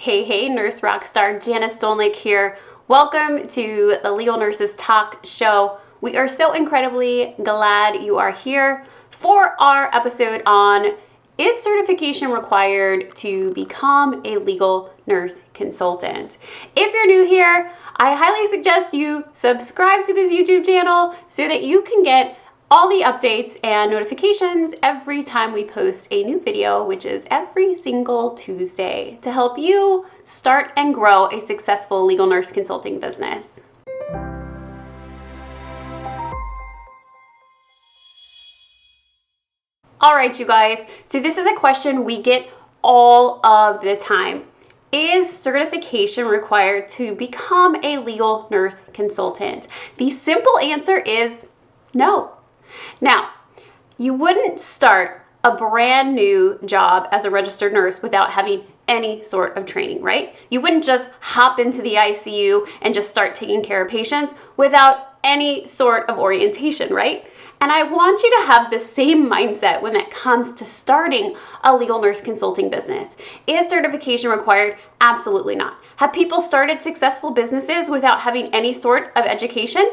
Hey, Nurse Rockstar Janice Stolnick here. Welcome to the Legal Nurses Talk Show. We are so incredibly glad you are here for our episode on is certification required to become a legal nurse consultant? If you're new here, I highly suggest you subscribe to this YouTube channel so that you can get all the updates and notifications every time we post a new video, which is every single Tuesday, to help you start and grow a successful legal nurse consulting business. All right, you guys, so this is a question we get all of the time. Is certification required to become a legal nurse consultant? The simple answer is no. Now, you wouldn't start a brand new job as a registered nurse without having any sort of training, right? You wouldn't just hop into the ICU and just start taking care of patients without any sort of orientation, right? And I want you to have the same mindset when it comes to starting a legal nurse consulting business. Is certification required? Absolutely not. Have people started successful businesses without having any sort of education?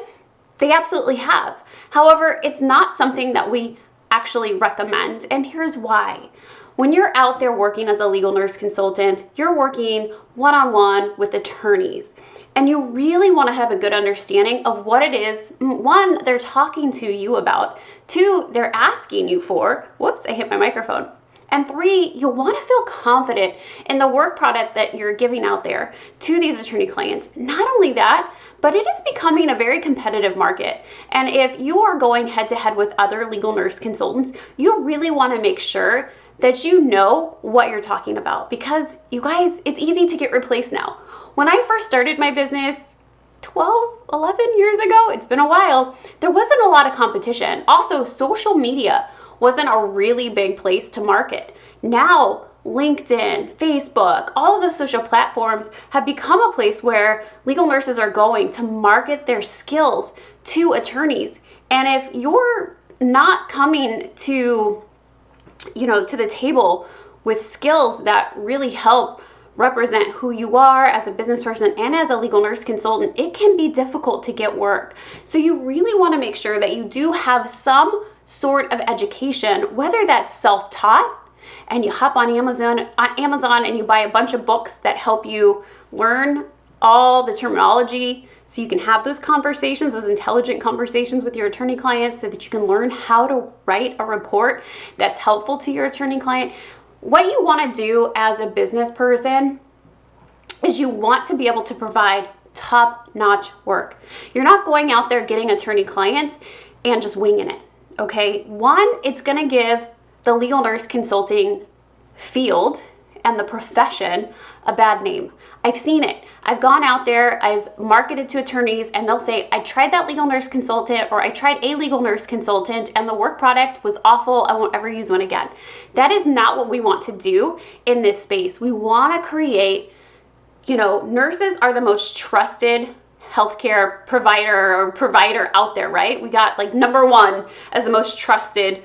They absolutely have. However, it's not something that we actually recommend, and here's why. When you're out there working as a legal nurse consultant, you're working one-on-one with attorneys, and you really want to have a good understanding of what it is, one, they're talking to you about, two, they're asking you for, whoops, I hit my microphone, and three, you'll want to feel confident in the work product that you're giving out there to these attorney clients. Not only that, but it is becoming a very competitive market. And if you are going head to head with other legal nurse consultants, you really want to make sure that you know what you're talking about, because you guys, it's easy to get replaced now. When I first started my business 12, 11 years ago, it's been a while, there wasn't a lot of competition. Also, social media wasn't a really big place to market. Now, LinkedIn, Facebook, all of those social platforms have become a place where legal nurses are going to market their skills to attorneys. And if you're not coming to, to the table with skills that really help represent who you are as a business person and as a legal nurse consultant, it can be difficult to get work. So you really want to make sure that you do have some sort of education, whether that's self-taught and you hop on Amazon and you buy a bunch of books that help you learn all the terminology so you can have those conversations, those intelligent conversations with your attorney clients so that you can learn how to write a report that's helpful to your attorney client. What you want to do as a business person is you want to be able to provide top-notch work. You're not going out there getting attorney clients and just winging it. Okay, one, it's going to give the legal nurse consulting field and the profession a bad name. I've seen it. I've gone out there, I've marketed to attorneys, and they'll say, I tried that legal nurse consultant, or I tried a legal nurse consultant, and the work product was awful. I won't ever use one again. That is not what we want to do in this space. We want to create, nurses are the most trusted healthcare provider out there, right? We got like number one as the most trusted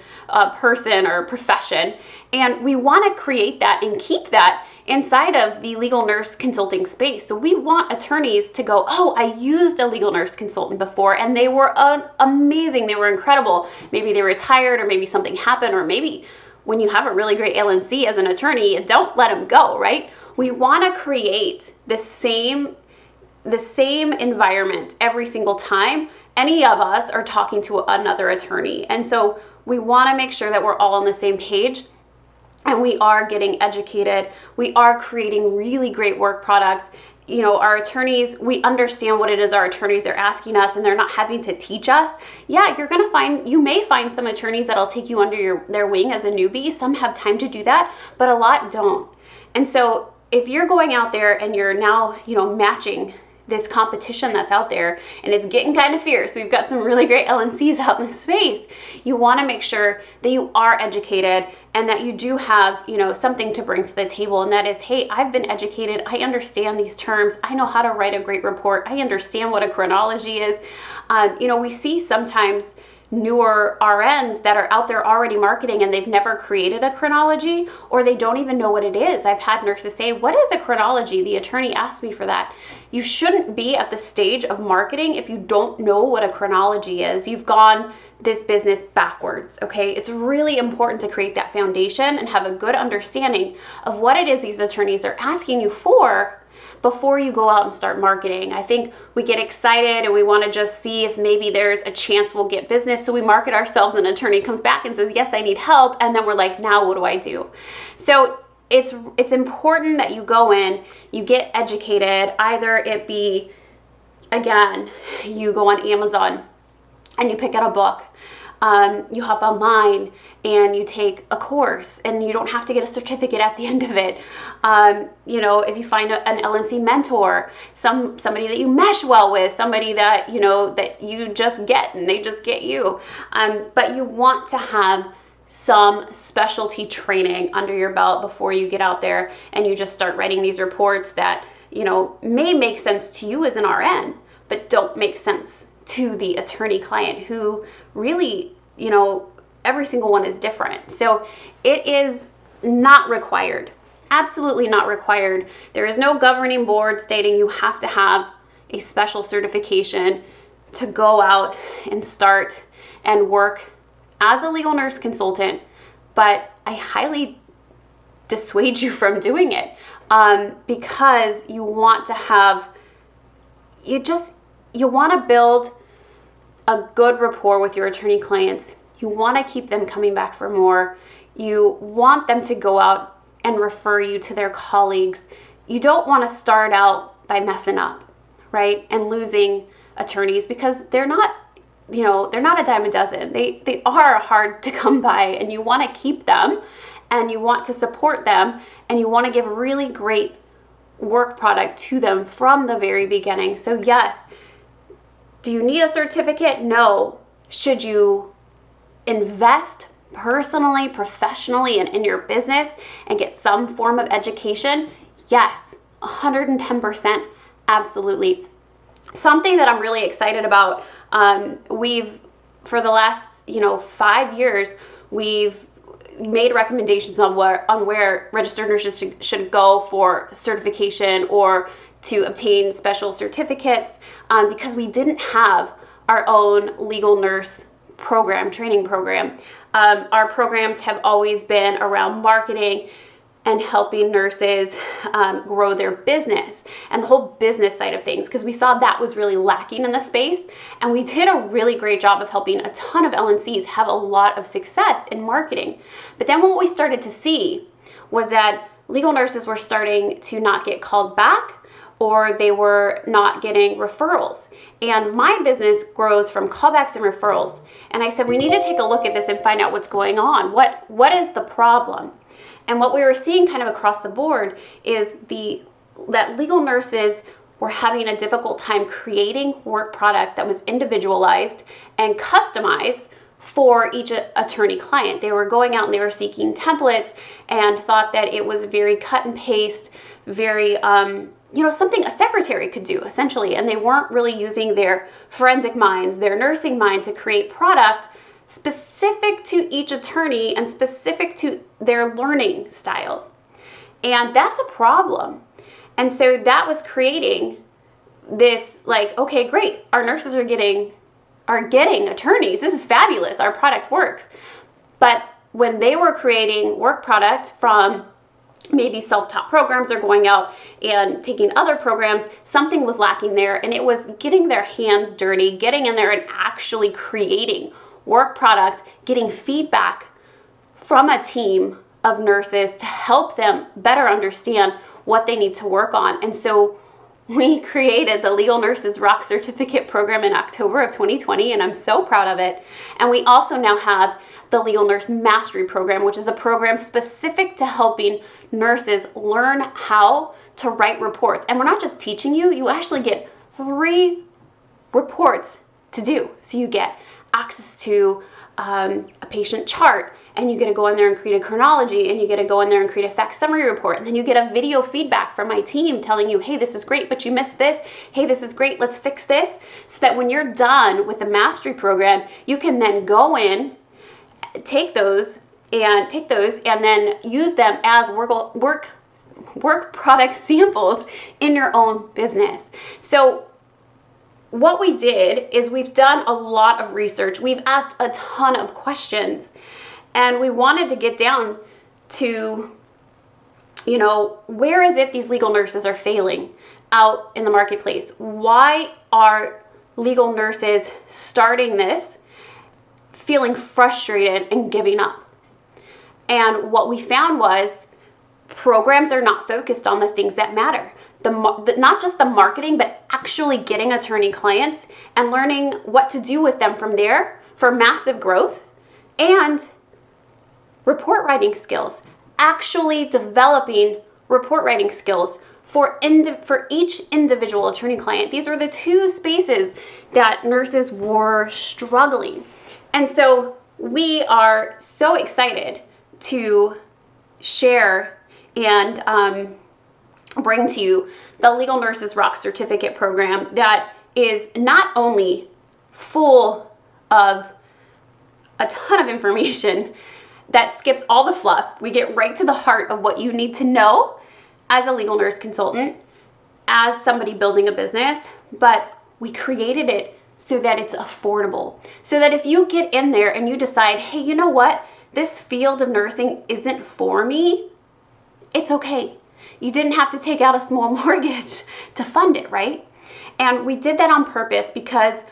person or profession. And we want to create that and keep that inside of the legal nurse consulting space. So we want attorneys to go, oh, I used a legal nurse consultant before and they were amazing. They were incredible. Maybe they retired or maybe something happened, or maybe when you have a really great LNC as an attorney, don't let them go, right? We want to create the same environment every single time any of us are talking to another attorney. And so we want to make sure that we're all on the same page and we are getting educated. We are creating really great work product. Our attorneys, we understand what it is our attorneys are asking us, and they're not having to teach us. Yeah, you may find some attorneys that'll take you under their wing as a newbie. Some have time to do that, but a lot don't. And so if you're going out there and you're now, matching this competition that's out there and it's getting kind of fierce, we've got some really great LNCs out in the space, you want to make sure that you are educated and that you do have, something to bring to the table. And that is, hey, I've been educated. I understand these terms. I know how to write a great report. I understand what a chronology is. We see sometimes newer RNs that are out there already marketing and they've never created a chronology, or they don't even know what it is. I've had nurses say, "What is a chronology?" The attorney asked me for that. You shouldn't be at the stage of marketing if you don't know what a chronology is. You've gone this business backwards, okay? It's really important to create that foundation and have a good understanding of what it is these attorneys are asking you for before you go out and start marketing. I think we get excited and we want to just see if maybe there's a chance we'll get business. So we market ourselves, and an attorney comes back and says, "Yes, I need help." And then we're like, "Now what do I do?" So it's important that you go in, you get educated. Either it be, again, you go on Amazon and you pick out a book. You hop online and you take a course, and you don't have to get a certificate at the end of it. If you find an LNC mentor, somebody that you mesh well with, somebody that you just get and they just get you. But you want to have some specialty training under your belt before you get out there and you just start writing these reports that may make sense to you as an RN, but don't make sense to the attorney client, who really, every single one is different. So it is not required, absolutely not required. There is no governing board stating you have to have a special certification to go out and start and work as a legal nurse consultant, but I highly dissuade you from doing it because you want to have, you want to build a good rapport with your attorney clients. You want to keep them coming back for more. You want them to go out and refer you to their colleagues. You don't want to start out by messing up, right? And losing attorneys, because they're not a dime a dozen. They are hard to come by, and you want to keep them and you want to support them and you want to give really great work product to them from the very beginning. So yes, do you need a certificate? No. Should you invest personally, professionally in your business and get some form of education? Yes, 110%, absolutely. Something that I'm really excited about, for the last 5 years, we've made recommendations on where registered nurses should go for certification or to obtain special certificates, because we didn't have our own legal nurse training program. Our programs have always been around marketing and helping nurses grow their business and the whole business side of things, because we saw that was really lacking in the space, and we did a really great job of helping a ton of LNCs have a lot of success in marketing. But then what we started to see was that legal nurses were starting to not get called back, or they were not getting referrals. And my business grows from callbacks and referrals. And I said, we need to take a look at this and find out what's going on. What is the problem? And what we were seeing kind of across the board is that legal nurses were having a difficult time creating work product that was individualized and customized for each attorney client. They were going out and they were seeking templates and thought that it was very cut and paste, very something a secretary could do essentially, and they weren't really using their forensic minds, their nursing mind, to create product specific to each attorney and specific to their learning style. And that's a problem. And so that was creating this, like, okay, great, our nurses are getting attorneys. This is fabulous. Our product works. But when they were creating work product from maybe self-taught programs or going out and taking other programs, something was lacking there, and it was getting their hands dirty, getting in there and actually creating work product, getting feedback from a team of nurses to help them better understand what they need to work on. And so we created the Legal Nurses Rock Certificate program in October of 2020, and I'm so proud of it. And we also now have the Legal Nurse Mastery program, which is a program specific to helping nurses learn how to write reports. And we're not just teaching you, you actually get 3 reports to do. So you get access to a patient chart, and you get to go in there and create a chronology, and you get to go in there and create a fact summary report, and then you get a video feedback from my team telling you, hey, this is great, but you missed this. Hey, this is great, let's fix this. So that when you're done with the mastery program, you can then go in, take those and then use them as work product samples in your own business. So what we did is we've done a lot of research. We've asked a ton of questions, and we wanted to get down to, where is it these legal nurses are failing out in the marketplace? Why are legal nurses starting this, feeling frustrated and giving up? And what we found was programs are not focused on the things that matter. Not just the marketing, but actually getting attorney clients and learning what to do with them from there for massive growth, and report writing skills, actually developing report writing skills for each individual attorney client. These were the two spaces that nurses were struggling. And so we are so excited to share and bring to you the Legal Nurses Rock Certificate program that is not only full of a ton of information that skips all the fluff. We get right to the heart of what you need to know as a legal nurse consultant, as somebody building a business, but we created it so that it's affordable. So that if you get in there and you decide, hey, you know what? This field of nursing isn't for me, it's okay. You didn't have to take out a small mortgage to fund it, right? And we did that on purpose because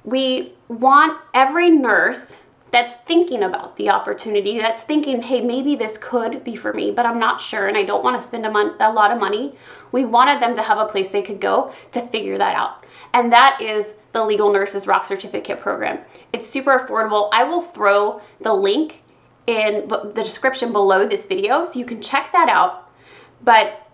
we want every nurse that's thinking about the opportunity, that's thinking, hey, maybe this could be for me, but I'm not sure and I don't want to spend a lot of money. We wanted them to have a place they could go to figure that out. And that is the Legal Nurses Rock Certificate program. It's super affordable. I will throw the link in the description below this video so you can check that out. But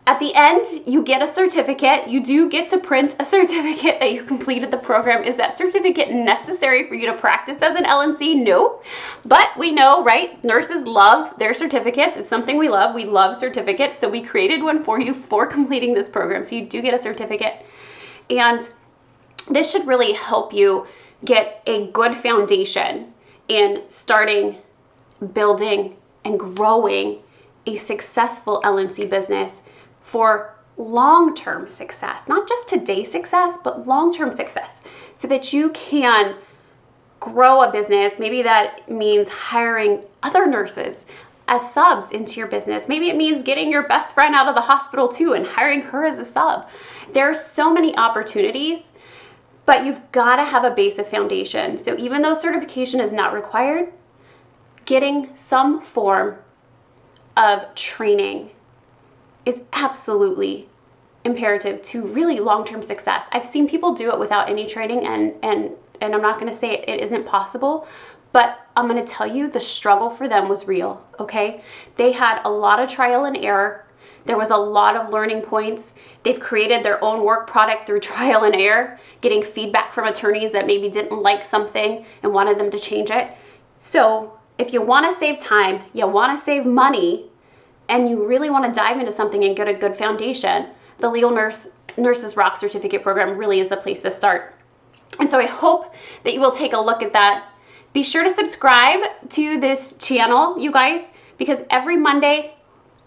at the end, you get a certificate. You do get to print a certificate that you completed the program. Is that certificate necessary for you to practice as an LNC? No. But we know, right? Nurses love their certificates. It's something we love. We love certificates. So we created one for you for completing this program. So you do get a certificate. And this should really help you get a good foundation in starting, building, and growing a successful LNC business for long-term success, not just today's success, but long-term success, so that you can grow a business. Maybe that means hiring other nurses as subs into your business. Maybe it means getting your best friend out of the hospital too and hiring her as a sub. There are so many opportunities, but you've got to have a basic foundation. So even though certification is not required, getting some form of training is absolutely imperative to really long-term success. I've seen people do it without any training, and I'm not going to say it isn't possible, but I'm going to tell you the struggle for them was real, okay? They had a lot of trial and error. There was a lot of learning points. They've created their own work product through trial and error, getting feedback from attorneys that maybe didn't like something and wanted them to change it. So if you want to save time, you want to save money, and you really want to dive into something and get a good foundation, the Legal Nurses Rock Certificate program really is the place to start. And so I hope that you will take a look at that. Be sure to subscribe to this channel, you guys, because every Monday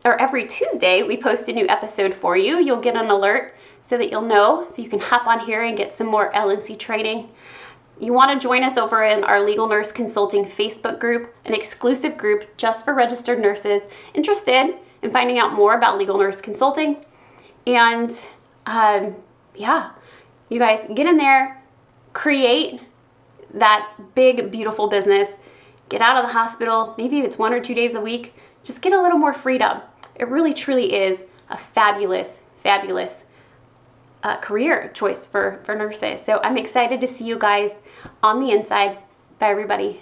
or every Tuesday we post a new episode for you. You'll get an alert so that you'll know, so you can hop on here and get some more LNC training. You want to join us over in our Legal Nurse Consulting Facebook group, an exclusive group just for registered nurses interested in finding out more about legal nurse consulting. And yeah, you guys get in there, create that big, beautiful business, get out of the hospital. Maybe it's 1 or 2 days a week, just get a little more freedom. It really, truly is a fabulous, fabulous career choice for nurses. So I'm excited to see you guys on the inside. Bye, everybody.